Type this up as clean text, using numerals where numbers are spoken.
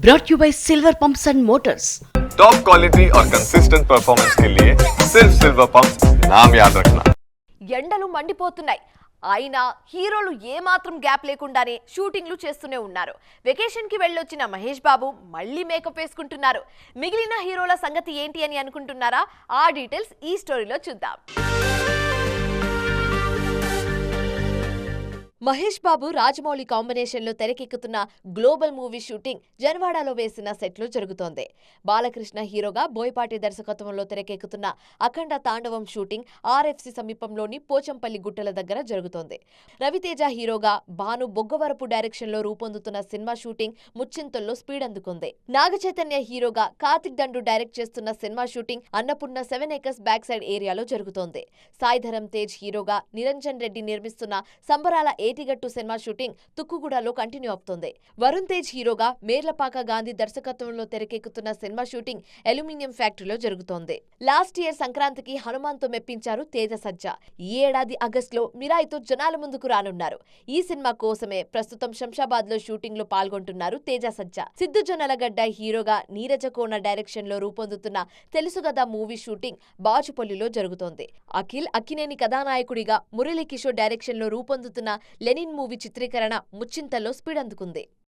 brought you by Silver Pumps and Motors. Top quality और consistent performance के लिए सिर्फ सिल्वर पंप्स नाम याद रखना. ఎండలు మండిపోతున్నాయి. అయినా హీరోలు ఏమాత్రం గ్యాప్ లేకుండానే షూటింగ్లు చేస్తూనే ఉన్నారు. వెకేషన్కి వెళ్ళొచ్చిన మహేష్ బాబు మళ్ళీ మేకప్ వేసుకుంటున్నారు. మిగిలిన హీరోల సంగతి ఏంటి అని అనుకుంటున్నారా? ఆ డీటెయిల్స్ ఈ స్టోరీలో చూద్దాం. మహేష్ బాబు రాజమౌళి కాంబినేషన్లో తెరకెక్కుతున్న గ్లోబల్ మూవీ షూటింగ్ జన్వాడలో వేసిన సెట్లో జరుగుతోంది. బాలకృష్ణ హీరోగా బోయపాటి దర్శకత్వంలో తెరకెక్కుతున్న అఖండ తాండవం షూటింగ్ ఆర్ఎఫ్సి సమీపంలోని పోచంపల్లి గుట్టల దగ్గర జరుగుతోంది. రవితేజ హీరోగా భాను బొగ్గవరపు డైరెక్షన్లో రూపొందుతున్న సినిమా షూటింగ్ ముచ్చింతల్లో స్పీడ్ అందుకుంది. నాగచైతన్య హీరోగా కార్తిక్ దండు డైరెక్ట్ చేస్తున్న cinema shooting Annapurna 7 acres back side ఏరియాలో జరుగుతోంది. సాయిధరం తేజ్ హీరోగా నిరంజన్ రెడ్డి నిర్మిస్తున్న సంబరాల ఏటిగట్టు సినిమా షూటింగ్ తుక్కుగూడలో కంటిన్యూ అవుతోంది. వరుణ్ తేజ్ హీరోగా మేర్లపాక గాంధీ దర్శకత్వంలో తెరకెక్కుతున్న సినిమా షూటింగ్ అల్యూమినియం ఫ్యాక్టరీలో జరుగుతోంది. లాస్ట్ ఇయర్ సంక్రాంతికి హనుమాన్తో మెప్పించారు తేజ సజ్జ. ఈ ఏడాది ఆగస్టులో మిరాయితో జనాల ముందుకు రానున్నారు. ఈ సినిమా కోసమే ప్రస్తుతం శంషాబాద్ లో షూటింగ్ లో పాల్గొంటున్నారు తేజ సజ్జ. సిద్ధు జొన్నలగడ్డ హీరోగా నీరజ కోన డైరెక్షన్ లో రూపొందుతున్న తెలుసుగదా మూవీ షూటింగ్ బాచుపల్లిలో జరుగుతోంది. అఖిల్ అక్కినేని కథానాయకుడిగా మురళీ కిషోర్ డైరెక్షన్ లో రూపొందుతున్న లెనిన్ మూవీ చిత్రీకరణ ముచ్చింతల్లో స్పీడ్ అందుకుంది.